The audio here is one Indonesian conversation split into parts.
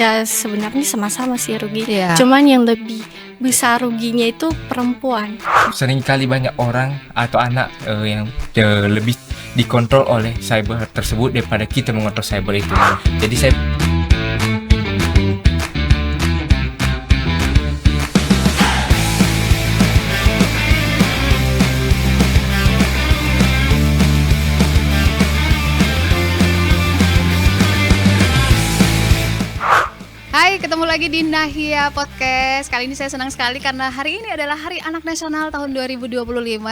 Ya sebenarnya sama-sama sih rugi. Iya. Cuman yang lebih besar ruginya itu perempuan. Seringkali banyak orang atau anak yang lebih dikontrol oleh cyber tersebut daripada kita mengontrol cyber itu. Jadi saya Hai, ketemu lagi di Nahia Podcast. Kali ini saya senang sekali karena hari ini adalah Hari Anak Nasional tahun 2025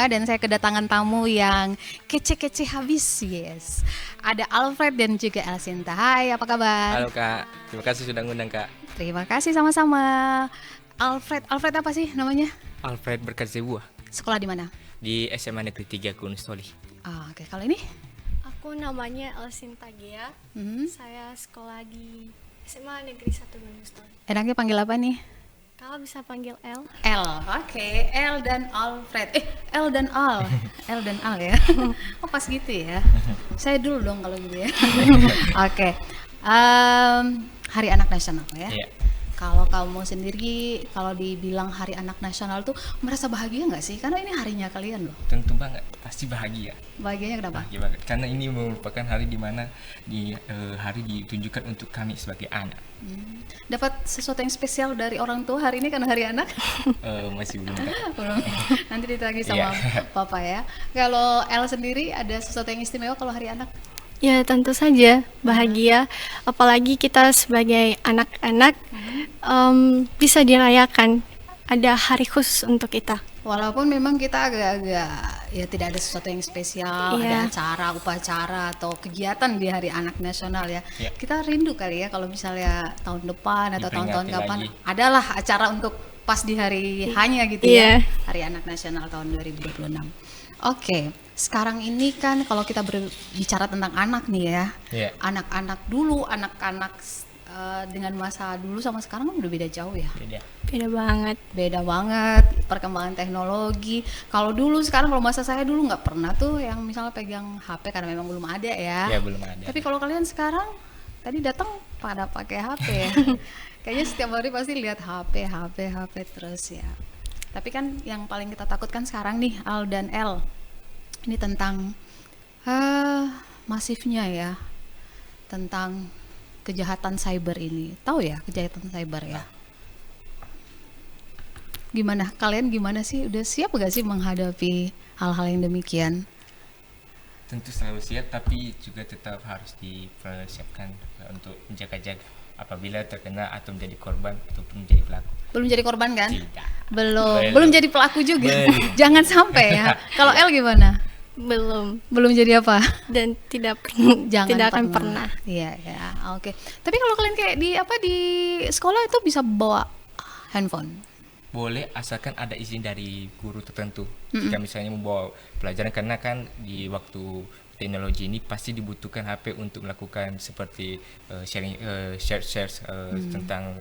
dan saya kedatangan tamu yang kece-kece habis, yes. Ada Alfred dan juga Elsinta. Hai, apa kabar? halo Kak, terima kasih sudah ngundang Kak. Terima kasih sama-sama. Alfred apa sih namanya? Alfred Berkatzebuah Sekolah di mana? di SMA Negeri 3 Gunung Stoli. Oke, kalau ini? Aku namanya Elsinta Gea. Saya sekolah di SMA Negeri 1 Gunung Stoli. Enaknya panggil apa nih? Kakak bisa panggil L. L, oke. L dan Alfred. L dan Al. L dan Al ya. Oh pas gitu ya. Saya dulu dong kalau gitu ya. Oke. Hari Anak Nasional ya. Iya. Kalau kamu sendiri, kalau dibilang Hari Anak Nasional tuh merasa bahagia nggak sih? Karena ini harinya kalian loh. Tentu banget, pasti bahagia. Bahagianya kenapa? Bahagia banget karena ini merupakan hari di mana hari ditunjukkan untuk kami sebagai anak. Dapat sesuatu yang spesial dari orang tua hari ini karena Hari Anak? Masih belum Kak. Belum. Nanti ditagih sama Papa ya. Kalau El sendiri ada sesuatu yang istimewa kalau Hari Anak? Ya tentu saja bahagia. Apalagi kita sebagai anak-anak bisa dirayakan. Ada hari khusus untuk kita. Walaupun memang kita agak-agak ya tidak ada sesuatu yang spesial, Iya. ada acara, upacara atau kegiatan di Hari Anak Nasional ya. Iya. Kita rindu kali ya kalau misalnya tahun depan atau tahun-tahun Diperingati kapan lagi. adalah acara untuk pas di hari hanya gitu Iya. ya. Hari Anak Nasional tahun 2026. Oke, sekarang ini kan kalau kita berbicara tentang anak nih ya. Iya. Anak-anak dulu, anak-anak dengan masa dulu sama sekarang kan udah beda jauh ya. Beda. Beda banget. Beda banget perkembangan teknologi. Kalau dulu sekarang kalau masa saya dulu nggak pernah tuh yang misalnya pegang HP karena memang belum ada ya. Ya belum ada. Tapi kalau kalian sekarang tadi datang pada pakai HP ya. Kayaknya setiap hari pasti lihat HP terus ya. Tapi kan yang paling kita takutkan sekarang nih Al dan L. Ini tentang masifnya ya. Tentang kejahatan cyber ini. Tahu ya kejahatan cyber ya? Gimana? Kalian gimana sih? Udah siap gak sih menghadapi hal-hal yang demikian? Tentu selalu siap, tapi juga tetap harus dipersiapkan untuk menjaga-jaga apabila terkena atau menjadi korban ataupun menjadi pelaku. Belum jadi korban kan? Tidak. Belum jadi pelaku juga. Belum. Jangan sampai ya. Kalau L gimana? Belum Jadi apa? dan tidak Jangan tidak akan pernah. Iya, ya. Oke. Tapi kalau kalian kayak di sekolah itu bisa bawa handphone. Boleh asalkan ada izin dari guru tertentu. Jika misalnya membawa pelajaran, karena kan di waktu teknologi ini pasti dibutuhkan HP untuk melakukan seperti share tentang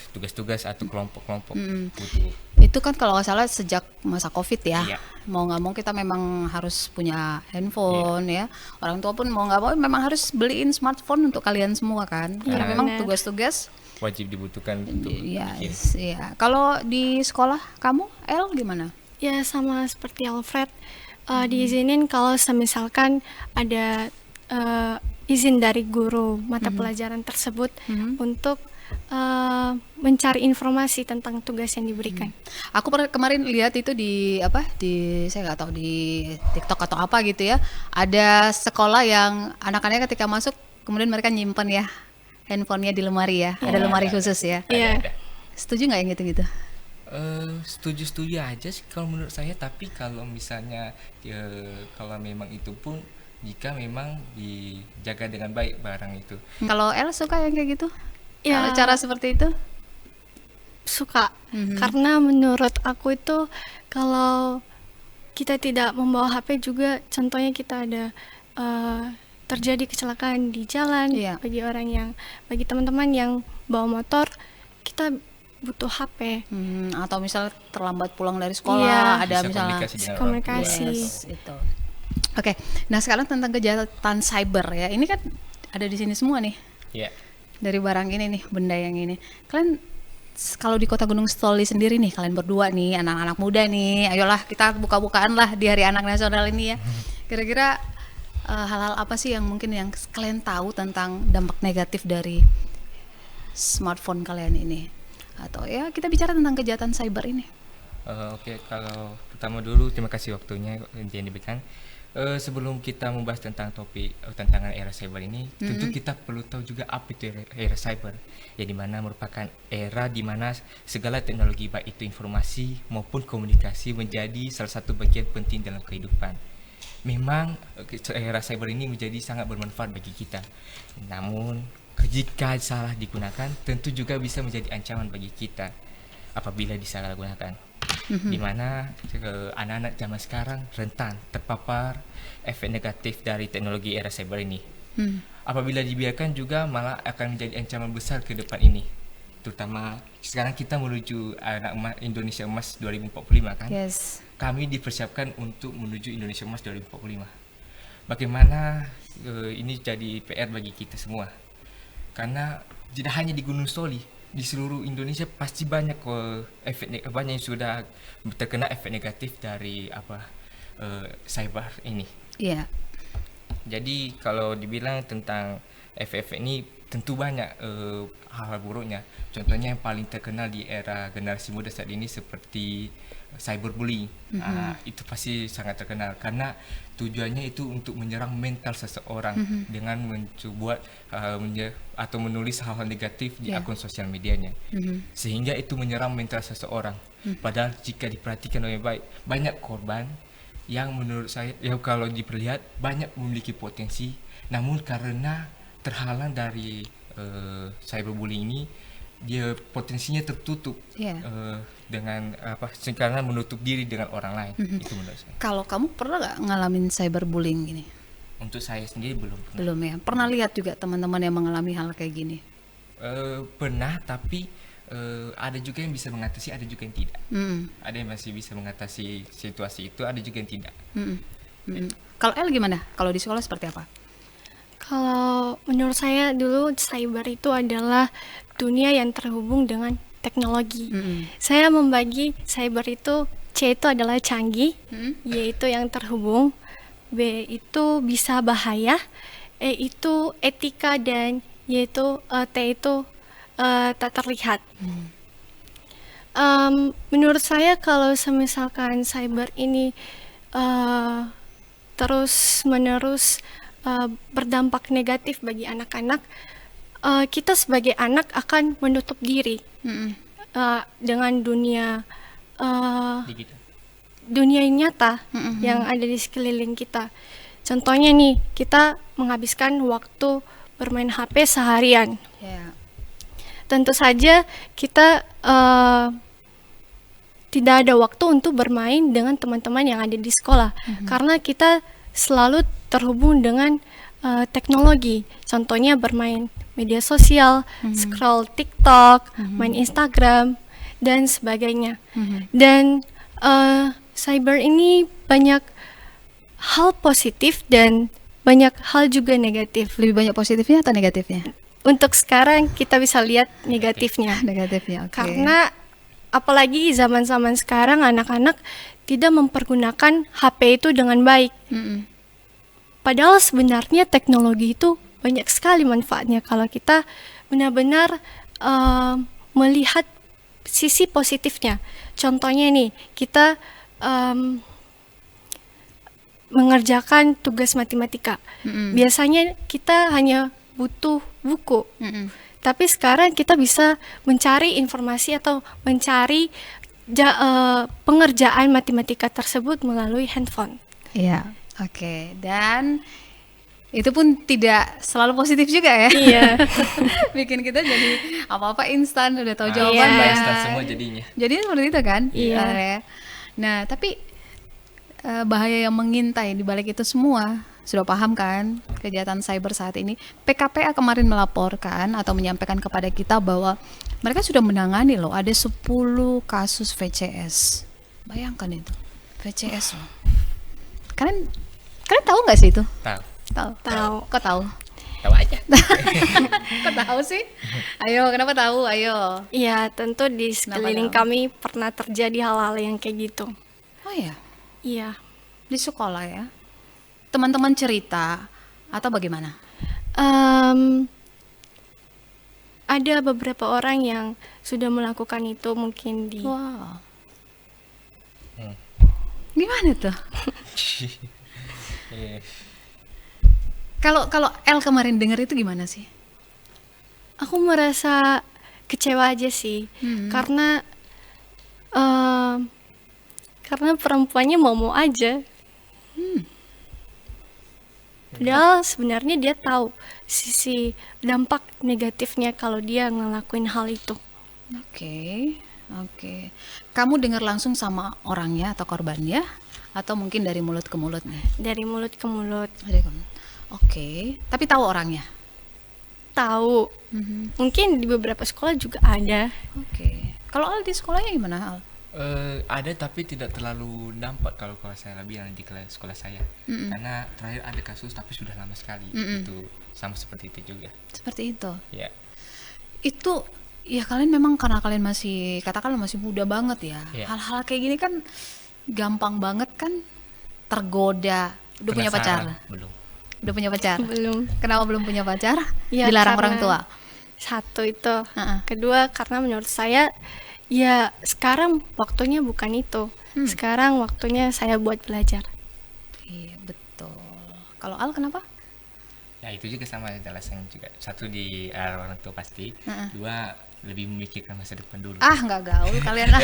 tugas-tugas atau kelompok-kelompok. Butuh. Itu kan kalau nggak salah sejak masa COVID ya. Iya. Mau nggak mau kita memang harus punya handphone ya. Orang tua pun mau nggak mau memang harus beliin smartphone untuk kalian semua kan. Karena Iya, memang benar. tugas-tugas. Wajib dibutuhkan untuk bikin. Ya. Kalau di sekolah kamu, El gimana? Ya sama seperti Alfred, diizinin kalau misalkan ada izin dari guru mata pelajaran tersebut untuk mencari informasi tentang tugas yang diberikan. Aku kemarin lihat itu di saya nggak tahu di TikTok atau apa gitu ya. Ada sekolah yang anak-anaknya ketika masuk kemudian mereka nyimpen ya handphonenya di lemari ya. Ada lemari khusus ya. Iya. Ada. Setuju nggak yang gitu-gitu? Setuju aja sih kalau menurut saya, tapi kalau misalnya kalau memang itu pun jika memang dijaga dengan baik barang itu. Kalau El suka yang kayak gitu? Ya. Kalau cara seperti itu? Suka karena menurut aku itu kalau kita tidak membawa HP juga contohnya kita ada terjadi kecelakaan di jalan. Iya. Bagi teman-teman yang bawa motor kita butuh HP. Atau misal terlambat pulang dari sekolah, Iya. ada Bisa misalnya komunikasi dengan orang tua. Komunikasi. Yes, itu. Oke, nah sekarang tentang kejahatan cyber ya. Ini kan ada di sini semua nih. Iya. dari barang ini nih, benda yang ini. Kalian kalau di Kota Gunung Sitoli sendiri nih, kalian berdua nih, anak-anak muda nih, ayolah kita buka-bukaan lah di Hari Anak Nasional ini ya. Kira-kira hal-hal apa sih yang mungkin yang kalian tahu tentang dampak negatif dari smartphone kalian ini? Atau ya kita bicara tentang kejahatan cyber ini. Oke, kalau pertama dulu terima kasih waktunya yang diberikan. Sebelum kita membahas tentang topik tantangan era cyber ini, tentu kita perlu tahu juga apa itu era cyber, ya dimana merupakan era di mana segala teknologi baik itu informasi maupun komunikasi menjadi salah satu bagian penting dalam kehidupan. Memang era cyber ini menjadi sangat bermanfaat bagi kita. Namun jika salah digunakan, tentu juga bisa menjadi ancaman bagi kita apabila disalahgunakan. Di mana anak-anak zaman sekarang rentan terpapar efek negatif dari teknologi era cyber ini. Apabila dibiarkan juga malah akan menjadi ancaman besar ke depan ini. Terutama sekarang kita menuju Indonesia Emas 2045 kan? Yes. Kami dipersiapkan untuk menuju Indonesia Emas 2045. Bagaimana ini jadi PR bagi kita semua. Karena tidak hanya di Gunung Sitoli, di seluruh Indonesia pasti banyak banyak yang sudah terkena efek negatif dari cyber ini. Iya. Jadi kalau dibilang tentang efek-efek ini tentu banyak hal-hal buruknya. Contohnya yang paling terkenal di era generasi muda saat ini seperti cyberbullying. Itu pasti sangat terkenal karena tujuannya itu untuk menyerang mental seseorang dengan mencoba atau menulis hal-hal negatif di akun sosial medianya, sehingga itu menyerang mental seseorang. Padahal jika diperhatikan dengan baik, banyak korban yang menurut saya kalau diperlihat banyak memiliki potensi, namun karena terhalang dari cyberbullying ini, dia potensinya tertutup dengan karena menutup diri dengan orang lain. Itu menurut saya. Kalau kamu pernah nggak ngalamin cyberbullying gini? Untuk saya sendiri belum pernah. Belum ya. Pernah lihat juga teman-teman yang mengalami hal kayak gini? Pernah, tapi ada juga yang bisa mengatasi, ada juga yang tidak. Ada yang masih bisa mengatasi situasi itu, ada juga yang tidak. Kalau El gimana? Kalau di sekolah seperti apa? Kalau menurut saya dulu cyber itu adalah dunia yang terhubung dengan teknologi. Saya membagi cyber itu, C itu adalah canggih, Y itu yang terhubung, B itu bisa bahaya, E itu etika, dan Y itu T itu tak terlihat. Menurut saya kalau misalkan cyber ini terus menerus berdampak negatif bagi anak-anak, kita sebagai anak akan menutup diri dengan dunia dunia nyata yang ada di sekeliling kita. Contohnya nih, kita menghabiskan waktu bermain HP seharian. Tentu saja kita tidak ada waktu untuk bermain dengan teman-teman yang ada di sekolah, karena kita selalu terhubung dengan teknologi. Contohnya bermain media sosial, scroll TikTok, main Instagram, dan sebagainya. Dan cyber ini banyak hal positif dan banyak hal juga negatif. Lebih banyak positifnya atau negatifnya? Untuk sekarang kita bisa lihat negatifnya. Negatifnya, oke. Karena apalagi zaman-zaman sekarang anak-anak tidak mempergunakan HP itu dengan baik. Padahal sebenarnya teknologi itu banyak sekali manfaatnya kalau kita benar-benar melihat sisi positifnya. Contohnya nih, kita mengerjakan tugas matematika. Biasanya kita hanya butuh buku. Tapi sekarang kita bisa mencari informasi atau mencari pengerjaan matematika tersebut melalui handphone. Iya, oke. Dan itu pun tidak selalu positif juga ya. Iya. Bikin kita jadi apa-apa instan, udah tahu jawabannya. Instan semua jadinya. Jadinya seperti itu kan? Iya. Nah, tapi bahaya yang mengintai di balik itu semua, sudah paham kan kejahatan cyber saat ini? PKPA kemarin melaporkan atau menyampaikan kepada kita bahwa mereka sudah menangani loh, ada 10 kasus VCS. Bayangkan itu, VCS loh. Kalian tahu nggak sih itu? Tahu. Tahu. Kok tahu? Tahu aja. Kok tahu sih? Ayo, kenapa tahu? Ayo. Ya, tentu di sekeliling tahu? kami pernah terjadi hal-hal yang kayak gitu. Oh ya, Iya. di sekolah ya. Teman-teman cerita atau bagaimana? Em, ada beberapa orang yang sudah melakukan itu mungkin di Wow. Hmm. Gimana tuh? Eh, Kalau kalau El kemarin denger itu gimana sih? Aku merasa kecewa aja sih, karena perempuannya mau aja. Padahal sebenarnya dia tahu sisi dampak negatifnya kalau dia ngelakuin hal itu. Oke, oke. Kamu dengar langsung sama orangnya atau korbannya? Atau mungkin dari mulut ke mulut nih? Dari mulut ke mulut. Dari kamu. Oke, tapi tahu orangnya? Tahu. Mungkin di beberapa sekolah juga ada. Oke. Kalau Al di sekolahnya gimana, Al? ada tapi tidak terlalu dampak kalau saya bilang di kelas sekolah saya. Karena terakhir ada kasus tapi sudah lama sekali. Itu sama seperti itu juga. Seperti itu. Ya. Itu ya kalian memang karena kalian masih katakanlah masih muda banget ya. Iya. Hal-hal kayak gini kan gampang banget kan tergoda. Udah punya pacar? Penasaran? Belum. Udah punya pacar? Belum. Kenapa belum punya pacar? Ya, Dilarang karena orang tua. Satu itu. Ha-ha. Kedua, karena menurut saya ya sekarang waktunya bukan itu. Sekarang waktunya saya buat belajar. Iya, betul. Kalau Al kenapa? Ya itu juga sama alasan juga. Satu di orang tua pasti. Dua lebih memikirkan masa depan dulu. Ah, nggak gaul kalian ah.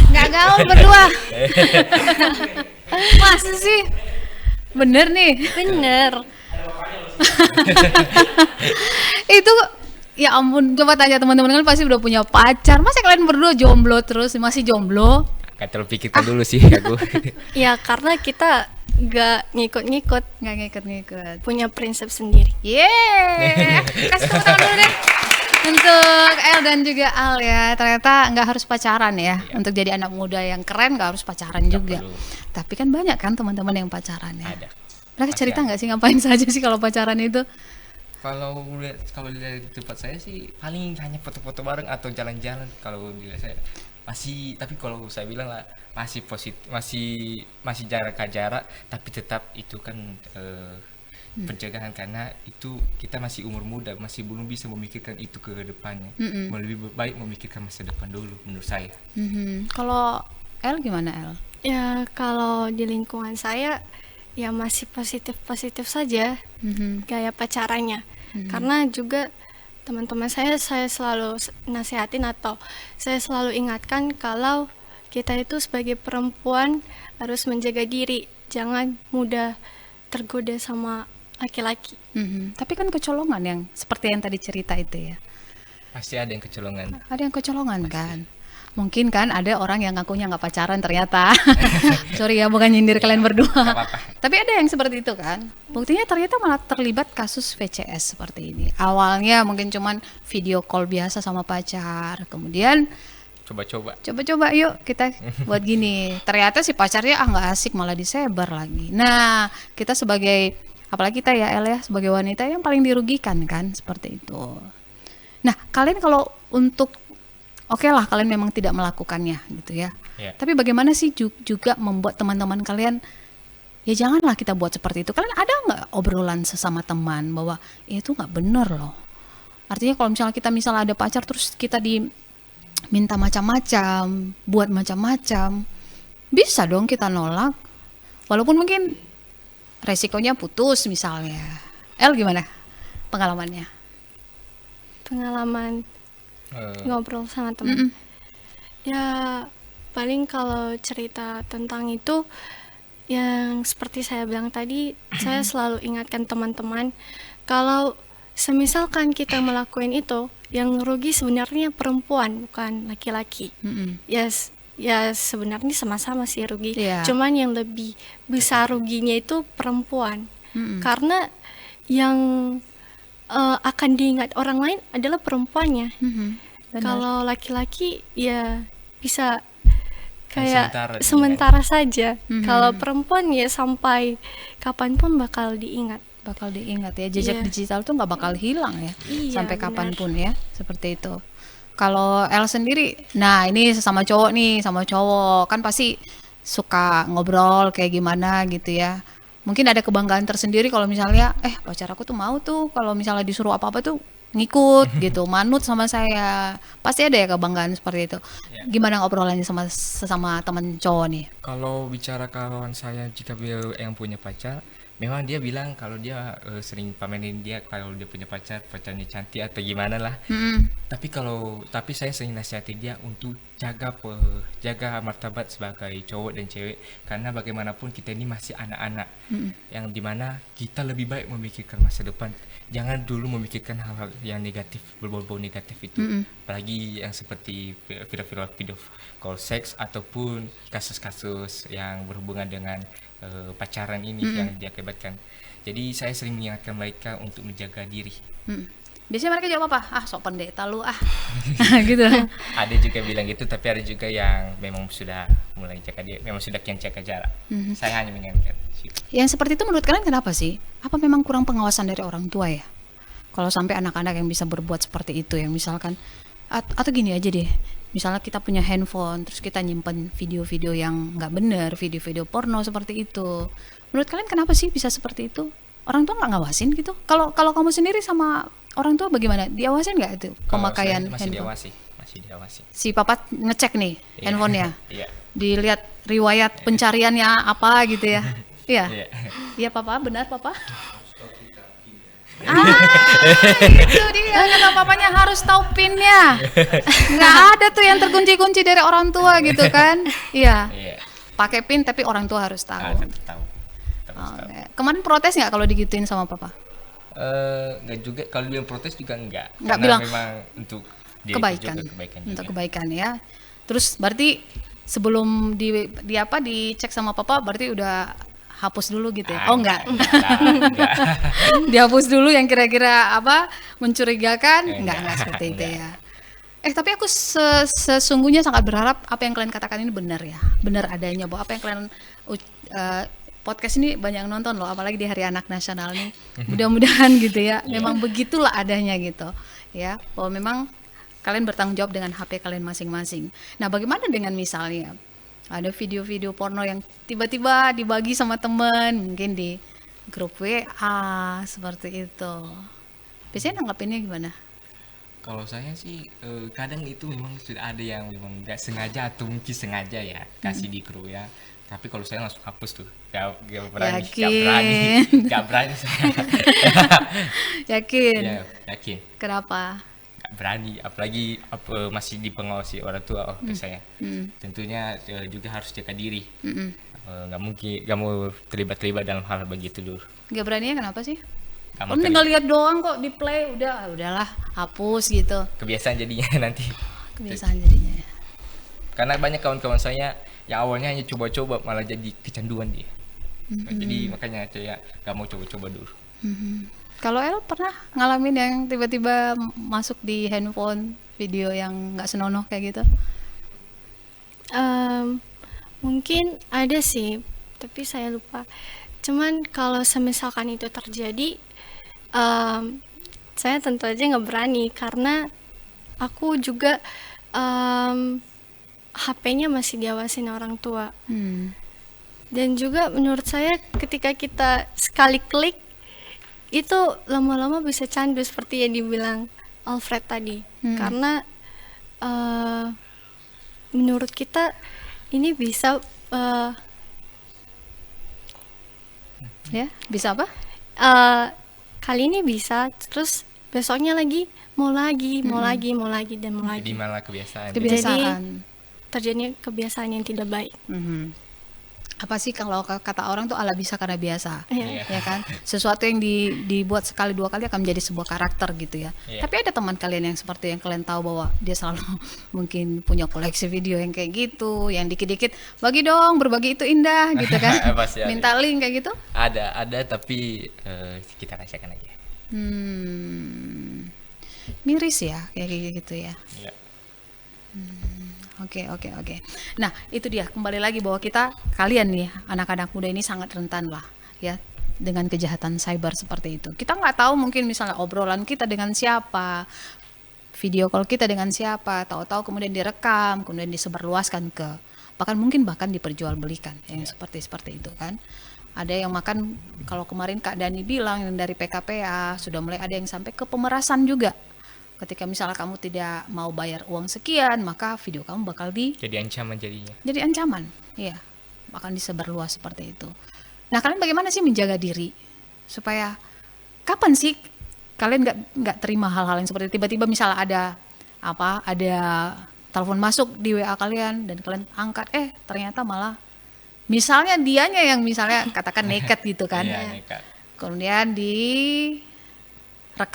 Nggak gaul berdua. Masa sih? Bener nih. Bener. Itu ya ampun, coba tanya teman-teman kan pasti udah punya pacar. Masa kalian berdua jomblo terus masih jomblo? Gak terpikirkan dulu sih aku. Ya karena kita gak ngikut-ngikut, Nggak ngikut-ngikut. punya prinsip sendiri. Yeay, kasih tepuk tangan dulu deh untuk El dan juga Al ya. Ternyata nggak harus pacaran ya. Untuk jadi anak muda yang keren nggak harus pacaran juga. perlu. Tapi kan banyak kan teman-teman yang pacaran ya. Ada. Mereka Pasti cerita ada. nggak sih ngapain saja sih kalau pacaran itu? Kalau di tempat saya sih paling hanya foto-foto bareng atau jalan-jalan. Kalau di saya masih, tapi kalau saya bilang lah masih positif, masih jarak, tapi tetap itu kan pencegahan, karena itu kita masih umur muda, masih belum bisa memikirkan itu ke depannya. Lebih baik memikirkan masa depan dulu menurut saya. Kalau El gimana El? Ya kalau di lingkungan saya ya masih positif-positif saja gaya pacarannya. Karena juga teman-teman saya selalu nasihatin atau saya selalu ingatkan kalau kita itu sebagai perempuan harus menjaga diri, jangan mudah tergoda sama laki-laki. Tapi kan kecolongan yang seperti yang tadi cerita itu ya. Pasti ada yang kecolongan. Ada yang kecolongan kan. Mungkin kan ada orang yang ngakunya nggak pacaran ternyata. Sorry ya, bukan nyindir kalian berdua. Nggak apa-apa. Tapi ada yang seperti itu kan. Buktinya ternyata malah terlibat kasus VCS seperti ini. Awalnya mungkin cuman video call biasa sama pacar. Kemudian coba-coba yuk kita buat gini. Ternyata si pacarnya nggak asik, malah disebar lagi. Nah, kita sebagai, apalagi kita ya El ya, sebagai wanita yang paling dirugikan kan seperti itu. Nah, kalian kalau untuk oke lah kalian memang tidak melakukannya gitu ya. Yeah. Tapi bagaimana sih juga membuat teman-teman kalian ya janganlah kita buat seperti itu. Kalian ada nggak obrolan sesama teman bahwa itu nggak bener loh. Artinya kalau misalnya kita ada pacar terus kita diminta macam-macam, buat macam-macam, bisa dong kita nolak. Walaupun mungkin resikonya putus misalnya. El gimana pengalamannya? Pengalaman ngobrol sama teman. Ya paling kalau cerita tentang itu yang seperti saya bilang tadi, saya selalu ingatkan teman-teman kalau semisalkan kita melakukan itu, yang rugi sebenarnya perempuan bukan laki-laki. Ya sebenarnya sama-sama sih rugi. Yeah. Cuman yang lebih besar ruginya itu perempuan. Karena yang akan diingat orang lain adalah perempuannya. Kalau laki-laki ya bisa kayak sementara saja. Kalau perempuan ya sampai kapanpun bakal diingat. bakal diingat ya, jejak Iya. digital tuh nggak bakal hilang ya, Iya, sampai benar. kapanpun ya, seperti itu. Kalau El sendiri, nah ini sesama cowok nih, sama cowok kan pasti suka ngobrol kayak gimana gitu ya. Mungkin ada kebanggaan tersendiri kalau misalnya, pacar aku tuh mau tuh kalau misalnya disuruh apa-apa tuh ngikut gitu, manut sama saya. Pasti ada ya kebanggaan seperti itu. Ya. Gimana ngobrolannya sama sesama teman cowok nih? Kalau bicara kawan saya jika beliau yang punya pacar, memang dia bilang kalau dia sering pamerin dia kalau dia punya pacarnya cantik atau gimana lah. Mm-mm. Tapi saya sering nasihati dia untuk jaga martabat sebagai cowok dan cewek, karena bagaimanapun kita ini masih anak-anak, yang dimana kita lebih baik memikirkan masa depan. Jangan dulu memikirkan hal-hal yang negatif, berbau-bau negatif itu, apalagi yang seperti video call seks ataupun kasus-kasus yang berhubungan dengan pacaran ini yang diakibatkan. Jadi saya sering mengingatkan mereka untuk menjaga diri. Biasanya mereka jawab apa? Sok pendeta lu gitu. Ada juga bilang gitu, tapi ada juga yang memang sudah mulai jaga diri, memang sudah kian jaga jarak. Saya hanya mengingatkan. Yang seperti itu menurut kalian kenapa sih? Apa memang kurang pengawasan dari orang tua ya? Kalau sampai anak-anak yang bisa berbuat seperti itu, yang misalkan atau gini aja deh, misalnya kita punya handphone, terus kita nyimpen video-video yang nggak benar, video-video porno seperti itu. Menurut kalian kenapa sih bisa seperti itu? Orang tua nggak ngawasin gitu? Kalau kamu sendiri sama orang tua bagaimana? Diawasin nggak itu Kalau pemakaian saya masih handphone? diawasi. Si papa ngecek nih Iya. handphonenya, Iya. dilihat riwayat pencariannya apa gitu ya? Iya. Iya. Iya papa, benar papa. Itu dia kata papanya harus tahu pinnya. Nggak ada tuh yang terkunci-kunci dari orang tua gitu kan? Iya. Iya. Pakai pin tapi orang tua harus tahu. Tetap tahu. Oke. Kemarin protes nggak kalau digituin sama papa? Enggak juga, kalau dia protes juga enggak. Nggak Karena bilang, memang untuk dia Kebaikan. juga kebaikan Untuk juga. kebaikan ya. Terus berarti sebelum dicek sama papa berarti udah hapus dulu gitu ya? Oh enggak. Enggak. Dihapus dulu yang kira-kira apa mencurigakan? Enggak seperti itu Enggak. ya. Tapi aku sesungguhnya sangat berharap apa yang kalian katakan ini benar ya, benar adanya, bahwa apa yang kalian podcast ini banyak yang nonton loh, apalagi di Hari Anak Nasional nih. Mudah-mudahan gitu ya, memang begitulah adanya gitu ya, bahwa memang kalian bertanggung jawab dengan HP kalian masing-masing. Nah, bagaimana dengan misalnya ada video-video porno yang tiba-tiba dibagi sama teman, mungkin di grup WA seperti itu. Biasanya nanggapinnya gimana? Kalau saya sih kadang itu memang sudah ada yang memang nggak sengaja atau mungkin sengaja ya kasih di grup ya. Tapi kalau saya langsung hapus tuh, nggak berani saya. Yakin? Ya, yakin. Kenapa? Nggak berani, apalagi masih dipengawasi orang tua ke saya. Tentunya juga harus jaga diri. Nggak mungkin, nggak mau terlibat dalam hal begitu dulu. Gak beraninya kenapa sih? Nggak mau Om tinggal lihat doang kok di play, udahlah hapus gitu. kebiasaan jadinya nanti. Kebiasaan jadinya. Karena banyak kawan-kawan saya yang awalnya hanya coba-coba malah jadi kecanduan dia. Jadi makanya saya nggak mau coba-coba dulu. Kalau El pernah ngalamin yang tiba-tiba masuk di handphone video yang nggak senonoh kayak gitu? Mungkin ada sih, tapi saya lupa. Cuman kalau semisalkan itu terjadi, saya tentu aja nggak berani karena aku juga HP-nya masih diawasin orang tua. Dan juga menurut saya ketika kita sekali klik itu lama-lama bisa candu seperti yang dibilang Alfred tadi. Karena menurut kita ini bisa Ya, bisa apa? kali ini bisa, terus besoknya lagi mau lagi dan mau Jadi lagi. malah kebiasaan. Kebiasaan. Terjadi kebiasaan yang tidak baik. Apa sih kalau kata orang tuh ala bisa karena biasa, Iya. ya kan? Sesuatu yang dibuat sekali dua kali akan menjadi sebuah karakter gitu ya. Iya. Tapi ada teman kalian yang seperti yang kalian tahu bahwa dia selalu mungkin punya koleksi video yang kayak gitu, yang dikit-dikit bagi dong, berbagi itu indah gitu kan? Pasti ada. Minta link kayak gitu? Ada tapi kita rahasiakan aja. Miris ya kayak gitu ya. Ya. Oke. Nah, itu dia kembali lagi bahwa kalian nih anak-anak muda ini sangat rentan lah ya dengan kejahatan cyber seperti itu. Kita nggak tahu mungkin misalnya obrolan kita dengan siapa, video call kita dengan siapa, tahu-tahu kemudian direkam, kemudian disebarluaskan ke, bahkan diperjualbelikan, yang seperti itu kan. Ada yang makan, kalau kemarin Kak Dani bilang yang dari PKPA, sudah mulai ada yang sampai ke pemerasan juga. Ketika misalnya kamu tidak mau bayar uang sekian, maka video kamu bakal jadi ancaman jadinya. Jadi ancaman, iya, bahkan disebarluas seperti itu. Nah, kalian bagaimana sih menjaga diri supaya kapan sih kalian nggak terima hal-hal yang seperti tiba-tiba misalnya ada telepon masuk di WA kalian dan kalian angkat, ternyata malah misalnya dianya yang misalnya katakan nekat gitu kan, Nekat. kemudian direkam,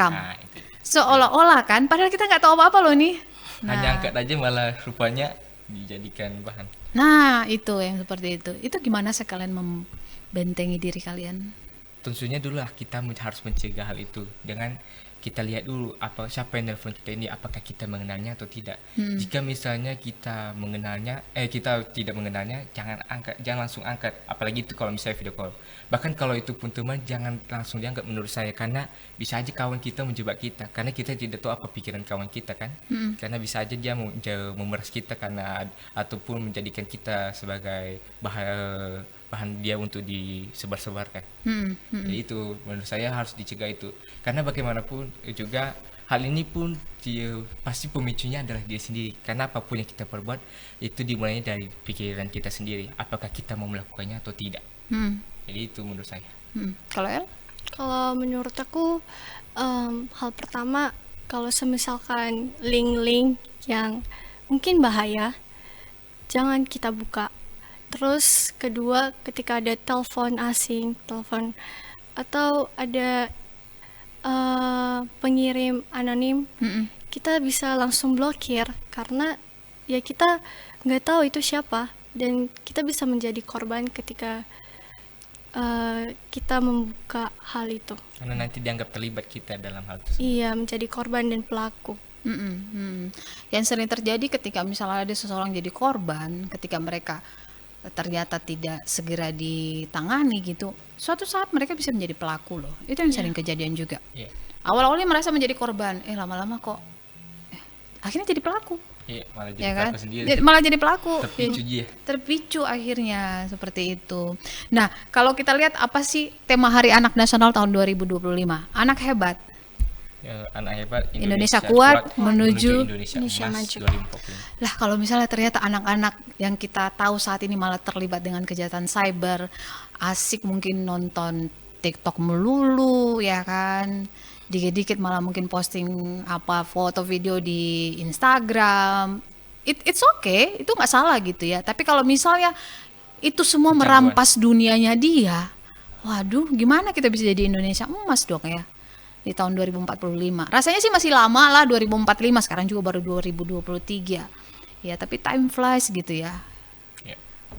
Nah, itu. seolah-olah kan, padahal kita nggak tahu apa-apa loh nih. Hanya angkat aja malah rupanya dijadikan bahan. Nah, itu yang seperti itu gimana sih kalian membentengi diri kalian? Tentunya dulu lah kita harus mencegah hal itu dengan kita lihat dulu siapa yang nelfon kita ini, apakah kita mengenalnya atau tidak. Jika misalnya kita mengenalnya, kita tidak mengenalnya, jangan langsung angkat. Apalagi itu kalau misalnya video call. Bahkan kalau itu pun teman, jangan langsung dianggap menurut saya, karena bisa aja kawan kita menjebak kita, karena kita tidak tahu apa pikiran kawan kita kan. Karena bisa aja dia memeras kita karena ataupun menjadikan kita sebagai bahan dia untuk disebar-sebarkan. Jadi itu menurut saya harus dicegah itu. Karena bagaimanapun juga hal ini pun pasti pemicunya adalah dia sendiri. Karena apapun yang kita perbuat itu dimulai dari pikiran kita sendiri. Apakah kita mau melakukannya atau tidak. Jadi itu menurut saya. Kalau El? Kalau menurut aku hal pertama, kalau semisalkan link-link yang mungkin bahaya, jangan kita buka. Terus kedua, ketika ada telepon asing, atau ada pengirim anonim, kita bisa langsung blokir, karena ya kita nggak tahu itu siapa, dan kita bisa menjadi korban ketika kita membuka hal itu. Karena nanti dianggap terlibat kita dalam hal tersebut. Iya, menjadi korban dan pelaku. Yang sering terjadi ketika misalnya ada seseorang jadi korban, ketika mereka ternyata tidak segera ditangani gitu, suatu saat mereka bisa menjadi pelaku loh. Itu yang sering kejadian juga. Awal-awalnya merasa menjadi korban, lama-lama kok akhirnya jadi pelaku. Malah jadi Ya kan? pelaku sendiri. Malah jadi pelaku. Terpicu dia. Terpicu akhirnya seperti itu. Nah, kalau kita lihat apa sih tema Hari Anak Nasional tahun 2025? Anak hebat. Anak hebat, Indonesia kuat menuju Indonesia emas maju. 2045. Lah, kalau misalnya ternyata anak-anak yang kita tahu saat ini malah terlibat dengan kejahatan cyber, asik mungkin nonton TikTok melulu, ya kan? Dikit-dikit malah mungkin posting foto video di Instagram. It's okay, itu nggak salah gitu ya. Tapi kalau misalnya itu semua merampas dunianya dia, waduh, gimana kita bisa jadi Indonesia emas dong ya di tahun 2045. Rasanya sih masih lama lah, 2045, sekarang juga baru 2023. Ya, tapi time flies gitu ya.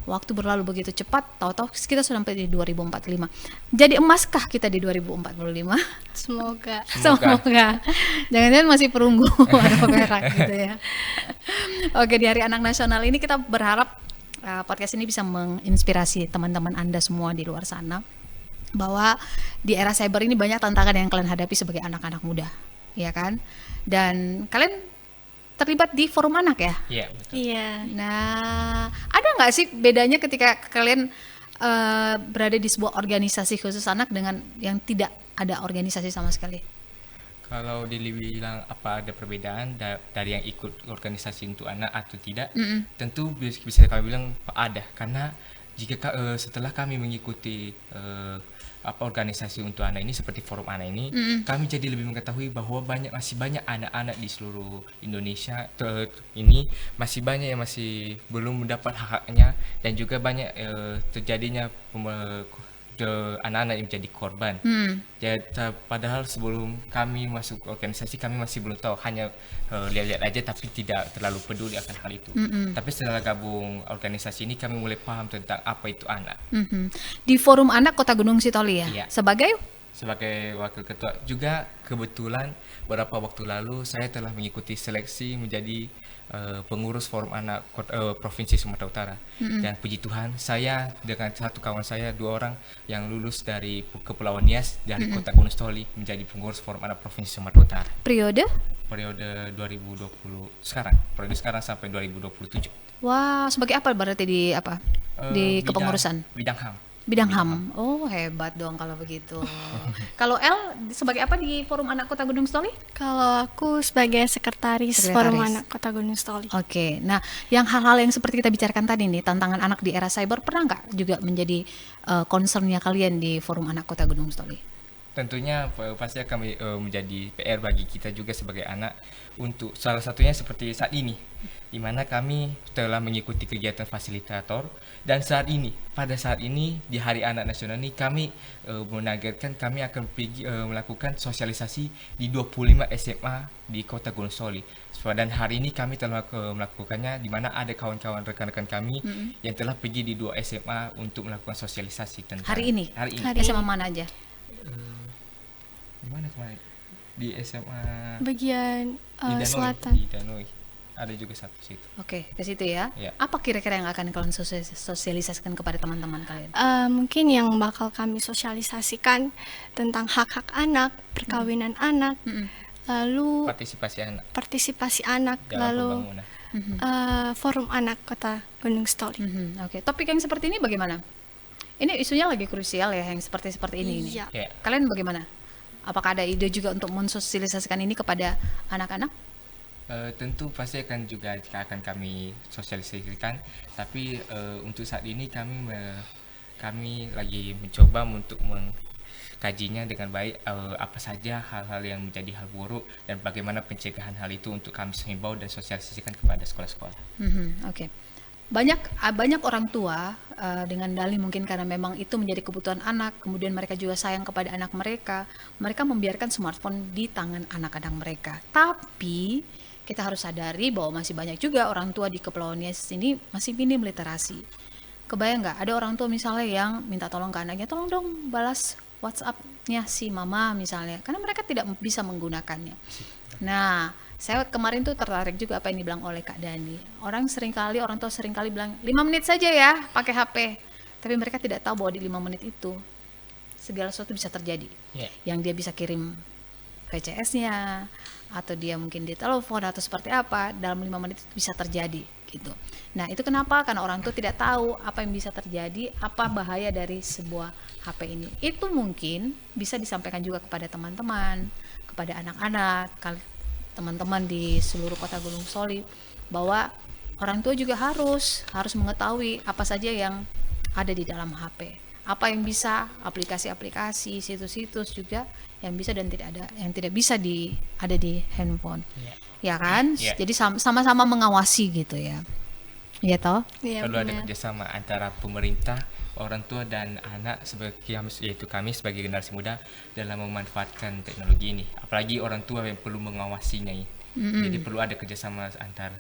Waktu berlalu begitu cepat, tahu-tahu kita sudah sampai di 2045. Jadi emaskah kita di 2045? Semoga. Jangan-jangan masih perunggu atau perak gitu ya. Oke, di Hari Anak Nasional ini kita berharap podcast ini bisa menginspirasi teman-teman Anda semua di luar sana, bahwa di era cyber ini banyak tantangan yang kalian hadapi sebagai anak-anak muda, ya kan? Dan kalian terlibat di forum anak ya? Iya, betul. Iya. Nah, ada nggak sih bedanya ketika kalian berada di sebuah organisasi khusus anak dengan yang tidak ada organisasi sama sekali? Kalau dibilang apa ada perbedaan dari yang ikut organisasi untuk anak atau tidak, tentu bisa kami bilang ada, karena jika setelah kami mengikuti organisasi untuk anak ini seperti forum anak ini, kami jadi lebih mengetahui bahwa masih banyak anak-anak di seluruh Indonesia ini masih banyak yang masih belum mendapat hak-haknya, dan juga banyak terjadinya anak-anak yang menjadi korban. Jadi, padahal sebelum kami masuk organisasi kami masih belum tahu, hanya lihat-lihat aja tapi tidak terlalu peduli akan hal itu. Tapi setelah gabung organisasi ini kami mulai paham tentang apa itu anak. Di forum anak Kota Gunung Sitoli ya? Iya. Sebagai sebagai wakil ketua. Juga kebetulan beberapa waktu lalu saya telah mengikuti seleksi menjadi pengurus Forum Anak Provinsi Sumatera Utara. Dan puji Tuhan, saya dengan satu kawan saya, 2 orang yang lulus dari Kepulauan Nias dari Kota Gunung Stoli menjadi pengurus Forum Anak Provinsi Sumatera Utara. Periode? Periode 2020 periode sekarang sampai 2027. Wah, sebagai apa berarti di apa? Di kepengurusan? Bidang HAM. Bidang HAM. Oh, hebat dong kalau begitu. Kalau El sebagai apa di Forum Anak Kota Gunung Stoli? Kalau aku sebagai sekretaris Forum Anak Kota Gunung Stoli. Oke, nah yang hal-hal yang seperti kita bicarakan tadi nih, tantangan anak di era cyber, pernah nggak juga menjadi concernnya kalian di Forum Anak Kota Gunung Stoli? Tentunya pasti akan menjadi PR bagi kita juga sebagai anak, untuk salah satunya seperti saat ini, di mana kami telah mengikuti kegiatan fasilitator, dan pada saat ini di Hari Anak Nasional ini kami menargetkan kami akan pergi melakukan sosialisasi di 25 SMA di Kota Gunung Stoli. Dan hari ini kami telah melakukannya, di mana ada kawan-kawan rekan-rekan kami yang telah pergi di 2 SMA untuk melakukan sosialisasi tentang hari ini. SMA mana aja? Di mana kemarin? Di SMA bagian di Danoi, selatan. Di Danoi. Ada juga satu situ. Oke, ke situ ya. Ya. Apa kira-kira yang akan kalian sosialisasikan kepada teman-teman kalian? Mungkin yang bakal kami sosialisasikan tentang hak-hak anak, perkawinan anak, lalu partisipasi anak, dalam lalu pembangunan. Forum Anak Kota Gunung Stoli. Oke, topik yang seperti ini bagaimana? Ini isunya lagi krusial ya, yang seperti ini. Iya. Ya. Kalian bagaimana? Apakah ada ide juga untuk mensosialisasikan ini kepada anak-anak? Tentu pasti akan kami sosialisasikan, tapi untuk saat ini kami lagi mencoba untuk mengkajinya dengan baik, apa saja hal-hal yang menjadi hal buruk dan bagaimana pencegahan hal itu untuk kami himbau dan sosialisasikan kepada sekolah-sekolah. Oke. Banyak orang tua dengan dalih mungkin karena memang itu menjadi kebutuhan anak, kemudian mereka juga sayang kepada anak mereka membiarkan smartphone di tangan anak-anak mereka. Tapi kita harus sadari bahwa masih banyak juga orang tua di Kepulauan Nias ini masih minim literasi. Kebayang nggak ada orang tua misalnya yang minta tolong ke anaknya, tolong dong balas WhatsApp-nya si mama misalnya, karena mereka tidak bisa menggunakannya. Nah, saya kemarin tuh tertarik juga apa yang dibilang oleh Kak Dani. Orang tua seringkali bilang 5 menit saja ya pakai HP. Tapi mereka tidak tahu bahwa di 5 menit itu segala sesuatu bisa terjadi. Yang dia bisa kirim VCS-nya, atau dia mungkin di telepon atau seperti apa, dalam 5 menit itu bisa terjadi gitu. Nah, itu kenapa? Karena orang tua tidak tahu apa yang bisa terjadi, apa bahaya dari sebuah HP ini. Itu mungkin bisa disampaikan juga kepada teman-teman, kepada anak-anak, teman-teman di seluruh Kota Gunung Stoli, bahwa orang tua juga harus mengetahui apa saja yang ada di dalam HP, apa yang bisa, aplikasi-aplikasi, situs-situs juga yang bisa dan yang tidak bisa ada di handphone, ya kan? Jadi sama-sama mengawasi gitu ya, ya toh? Perlu ada kerjasama antara pemerintah, orang tua dan anak, yaitu kami sebagai generasi muda dalam memanfaatkan teknologi ini. Apalagi orang tua yang perlu mengawasinya ini. Jadi perlu ada kerjasama antar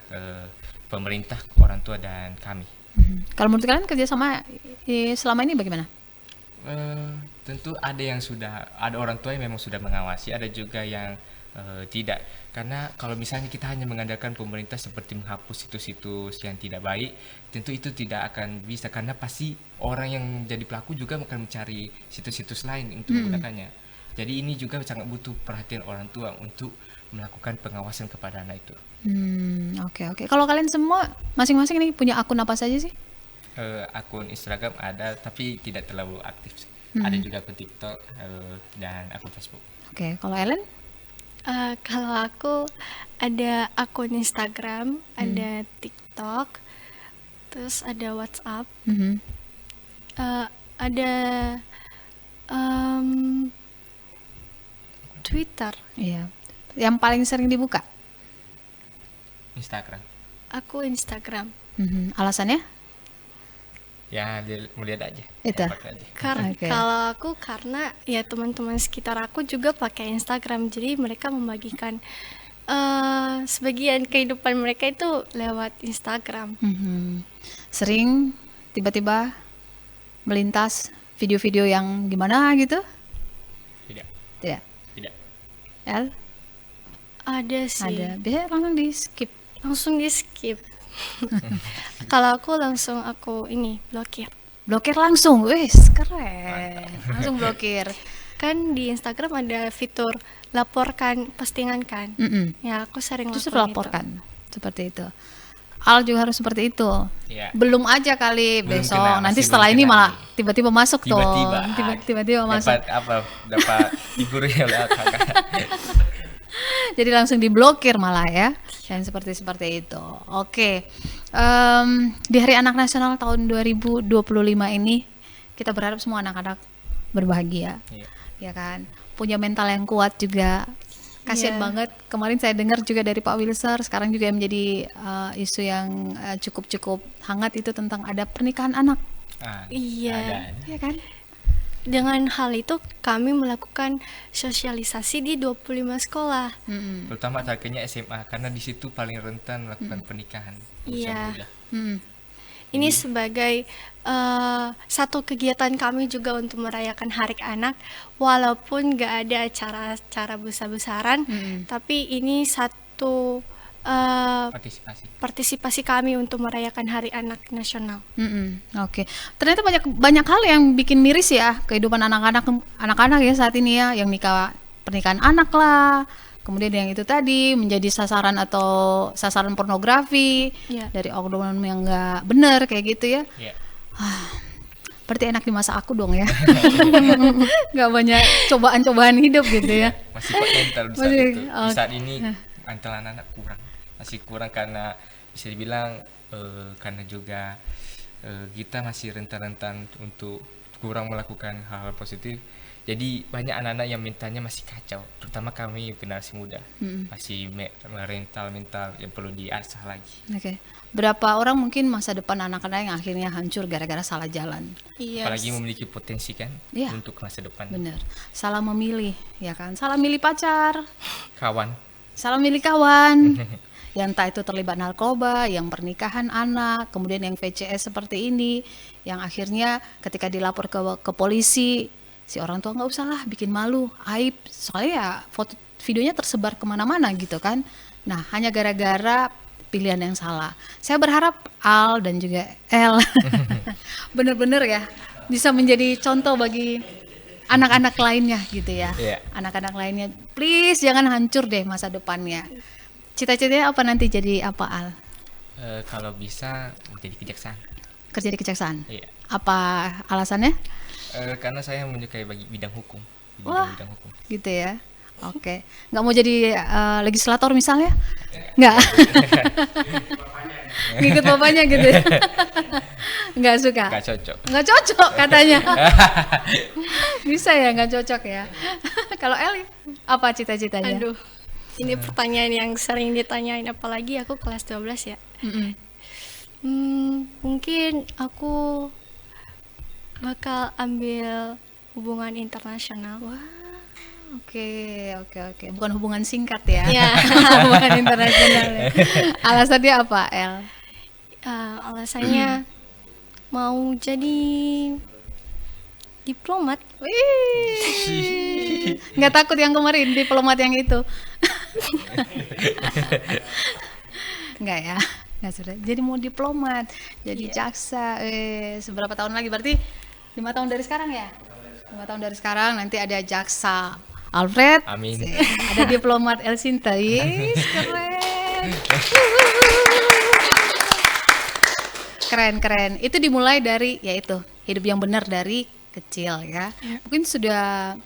pemerintah, orang tua dan kami. Kalau menurut kalian kerjasama selama ini bagaimana? Tentu ada orang tua yang memang sudah mengawasi, ada juga yang tidak. Karena kalau misalnya kita hanya mengandalkan pemerintah seperti menghapus situs-situs yang tidak baik, tentu itu tidak akan bisa, karena pasti orang yang jadi pelaku juga akan mencari situs-situs lain untuk menggunakannya. Jadi ini juga sangat butuh perhatian orang tua untuk melakukan pengawasan kepada anak itu. Oke. Kalau kalian semua masing-masing nih punya akun apa saja sih? Akun Instagram ada, tapi tidak terlalu aktif sih. Ada juga akun TikTok dan akun Facebook. Oke, kalau Ellen? Kalau aku ada akun Instagram, ada TikTok, terus ada WhatsApp, ada Twitter. Iya. Yang paling sering dibuka? Instagram. Aku Instagram. Alasannya? Ya, melihat aja. Itu. Kalau aku karena ya teman-teman sekitar aku juga pakai Instagram, jadi mereka membagikan sebagian kehidupan mereka itu lewat Instagram. Sering tiba-tiba melintas video-video yang gimana gitu? Tidak. Tidak. El? Ada sih. Ada. Biasanya langsung di skip. Langsung di skip. Kalau aku langsung ini blokir. Blokir langsung, wis keren. Langsung blokir. Kan di Instagram ada fitur laporkan postingan kan. Ya aku sering Justru lakukan laporkan seperti itu. Al juga harus seperti itu. Iya. Belum aja kali Belum besok. kena, Nanti masih setelah belum ini kena malah nih. tiba-tiba masuk Tiba-tiba. tuh. Tiba-tiba masuk. Dapat apa? Dapat hiburnya oleh kakak. Jadi langsung diblokir malah ya. Dan seperti itu. Oke. Di Hari Anak Nasional tahun 2025 ini kita berharap semua anak-anak berbahagia. Iya. Ya kan? Punya mental yang kuat juga. Kasian Iya. banget. Kemarin saya dengar juga dari Pak Wilser, sekarang juga menjadi isu yang cukup hangat itu tentang ada pernikahan anak. Iya. Ada. Ya kan? Dengan hal itu kami melakukan sosialisasi di 25 sekolah. Terutama targetnya SMA karena di situ paling rentan melakukan pernikahan usia Iya. muda. Ini sebagai satu kegiatan kami juga untuk merayakan Hari Anak, walaupun gak ada acara besar-besaran, tapi ini satu partisipasi kami untuk merayakan Hari Anak Nasional. Oke. Ternyata banyak hal yang bikin miris ya kehidupan anak-anak ya saat ini ya, yang pernikahan anak lah. Kemudian yang itu tadi menjadi sasaran pornografi dari oknum yang nggak benar kayak gitu ya. Iya. Berarti enak di masa aku dong ya. Nggak banyak cobaan-cobaan hidup gitu ya. Masih kuat mental di saat itu. Di saat ini mental anak masih kurang karena bisa dibilang karena juga kita masih rentan-rentan untuk kurang melakukan hal-hal positif. Jadi banyak anak-anak yang mentalnya masih kacau, terutama kami generasi muda masih mental yang perlu diasah lagi. Oke. Berapa orang mungkin masa depan anak-anak yang akhirnya hancur gara-gara salah jalan. Yes. Apalagi memiliki potensi kan Iya. untuk masa depan. Bener. Salah memilih, ya kan? Salah milih pacar, Kawan. salah milih kawan. Yang entah itu terlibat narkoba, yang pernikahan anak, kemudian yang VCS seperti ini, yang akhirnya ketika dilapor ke polisi, si orang tua nggak usah lah bikin malu, aib, soalnya ya foto videonya tersebar kemana-mana gitu kan. Nah hanya gara-gara pilihan yang salah. Saya berharap Al dan juga El bener-bener ya bisa menjadi contoh bagi anak-anak lainnya gitu ya. Iya. Anak-anak lainnya, please jangan hancur deh masa depannya. Cita-citanya apa nanti, jadi apa Al? Kalau bisa menjadi kejaksaan. Kerja di kejaksaan? Iya. Apa alasannya? Karena saya menyukai bidang hukum. Wah. Bidang hukum. Gitu ya. Oke. Nggak mau jadi legislator misalnya? Nggak. Ngikut bapaknya gitu ya? Nggak suka? Gak cocok. Nggak cocok katanya. Bisa ya nggak cocok ya? Kalau El apa cita-citanya? Aduh, ini pertanyaan yang sering ditanyain, apalagi aku kelas 12 ya. Mungkin aku bakal ambil hubungan internasional. Wah, oke. Bukan hubungan singkat ya? Ya. Hubungan internasional. Ya. Alasannya apa, El? Alasannya mau jadi diplomat. Wih, nggak takut yang kemarin diplomat yang itu? Nggak ya? Nggak sudah. Jadi mau diplomat, jadi jaksa. Seberapa tahun lagi? Berarti 5 tahun dari sekarang ya? 5 tahun dari sekarang nanti ada jaksa Alfred. Amin. Ada diplomat El Sinta. Keren. Itu dimulai dari yaitu hidup yang benar dari kecil ya. Mungkin sudah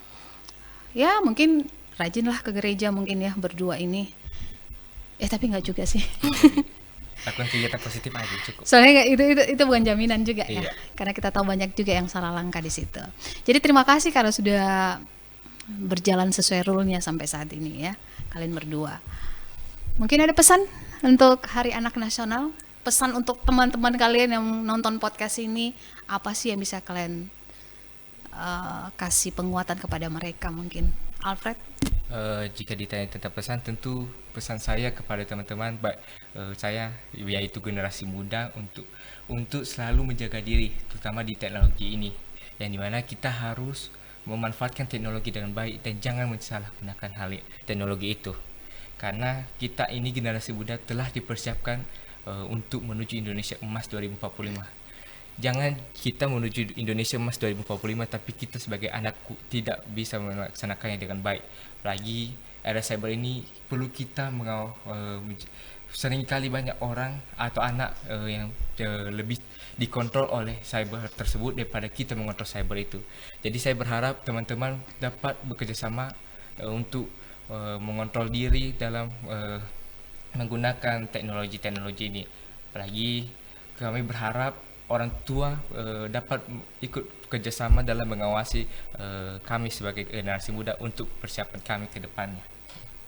ya mungkin rajinlah ke gereja mungkin ya berdua ini. Tapi nggak juga sih. Lakukan kegiatan positif aja cukup. Soalnya itu bukan jaminan juga ya. Iya. Karena kita tahu banyak juga yang salah langkah di situ. Jadi terima kasih karena sudah berjalan sesuai rule-nya sampai saat ini ya. Kalian berdua. Mungkin ada pesan untuk Hari Anak Nasional? Pesan untuk teman-teman kalian yang nonton podcast ini, apa sih yang bisa kalian kasih penguatan kepada mereka mungkin? Alfred? Jika ditanya tentang pesan, tentu pesan saya kepada teman-teman, saya yaitu generasi muda untuk selalu menjaga diri, terutama di teknologi ini, yang dimana kita harus memanfaatkan teknologi dengan baik dan jangan mensalahgunakan teknologi itu. Karena kita ini generasi muda telah dipersiapkan untuk menuju Indonesia Emas 2045. Jangan kita menuju Indonesia Emas 2045 tapi kita sebagai anakku tidak bisa melaksanakannya dengan baik. Lagi era cyber ini perlu kita seringkali banyak orang atau anak yang lebih dikontrol oleh cyber tersebut daripada kita mengontrol cyber itu. Jadi saya berharap teman-teman dapat bekerjasama untuk mengontrol diri dalam menggunakan teknologi ini. Apalagi kami berharap orang tua dapat ikut kerjasama dalam mengawasi kami sebagai generasi muda untuk persiapan kami ke depannya.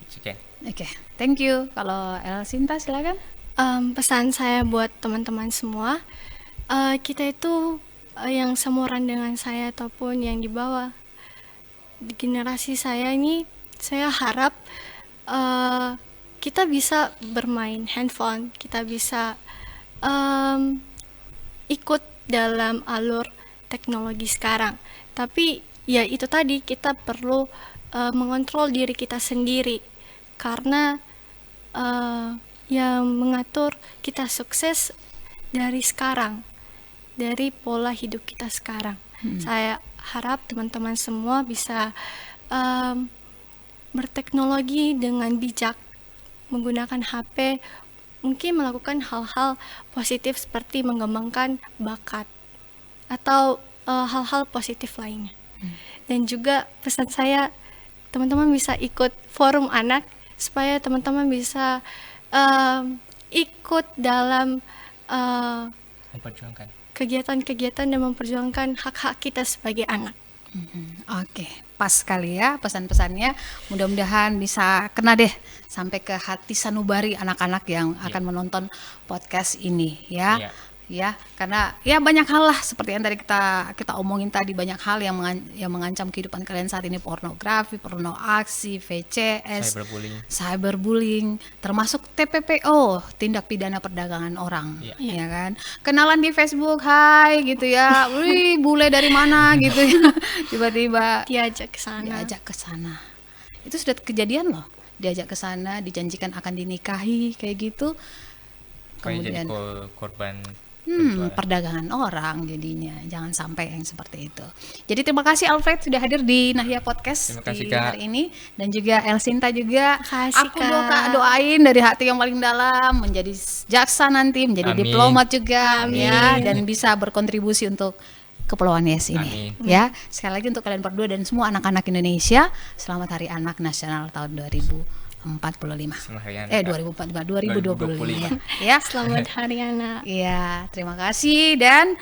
Sekian. Oke, thank you. Kalau Elsinta silakan. Pesan saya buat teman-teman semua, kita itu yang seumuran dengan saya ataupun yang di bawah di generasi saya ini, saya harap kita bisa bermain handphone, kita bisa ikut dalam alur teknologi sekarang. Tapi ya itu tadi, kita perlu mengontrol diri kita sendiri, karena yang mengatur kita sukses dari sekarang, dari pola hidup kita sekarang. Saya harap teman-teman semua bisa berteknologi dengan bijak, menggunakan HP, mungkin melakukan hal-hal positif seperti mengembangkan bakat atau hal-hal positif lainnya. Dan juga pesan saya, teman-teman bisa ikut forum anak supaya teman-teman bisa ikut dalam Memperjuangkan kegiatan-kegiatan dan memperjuangkan hak-hak kita sebagai anak. Oke, pas sekali ya pesan-pesannya. Mudah-mudahan bisa kena deh sampai ke hati sanubari anak-anak yang akan menonton podcast ini ya. Ya, karena ya banyak hal lah seperti yang tadi kita omongin tadi, banyak hal yang mengancam kehidupan kalian saat ini, pornografi, porno aksi, VCS, cyberbullying, termasuk TPPO, tindak pidana perdagangan orang, ya kan? Kenalan di Facebook, hai gitu ya, wih bule dari mana gitu ya, tiba-tiba diajak ke sana. Itu sudah kejadian loh, diajak ke sana, dijanjikan akan dinikahi kayak gitu, kemudian jadi korban perdagangan orang jadinya. Jangan sampai yang seperti itu. Jadi terima kasih Alfred sudah hadir di Nahya Podcast di hari ini, dan juga Elsinta juga. Aku doain dari hati yang paling dalam menjadi jaksa nanti, menjadi diplomat juga. Ya, dan bisa berkontribusi untuk Kepulauan Nias ini. Ya, sekali lagi untuk kalian berdua dan semua anak-anak Indonesia, selamat Hari Anak Nasional tahun 2025. 2025. Ya, selamat Hari Anak. Ya, terima kasih, dan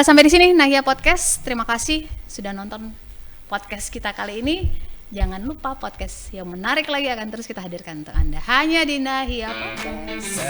sampai di sini Nahya Podcast. Terima kasih sudah nonton podcast kita kali ini. Jangan lupa podcast yang menarik lagi akan terus kita hadirkan untuk Anda hanya di Nahya Podcast.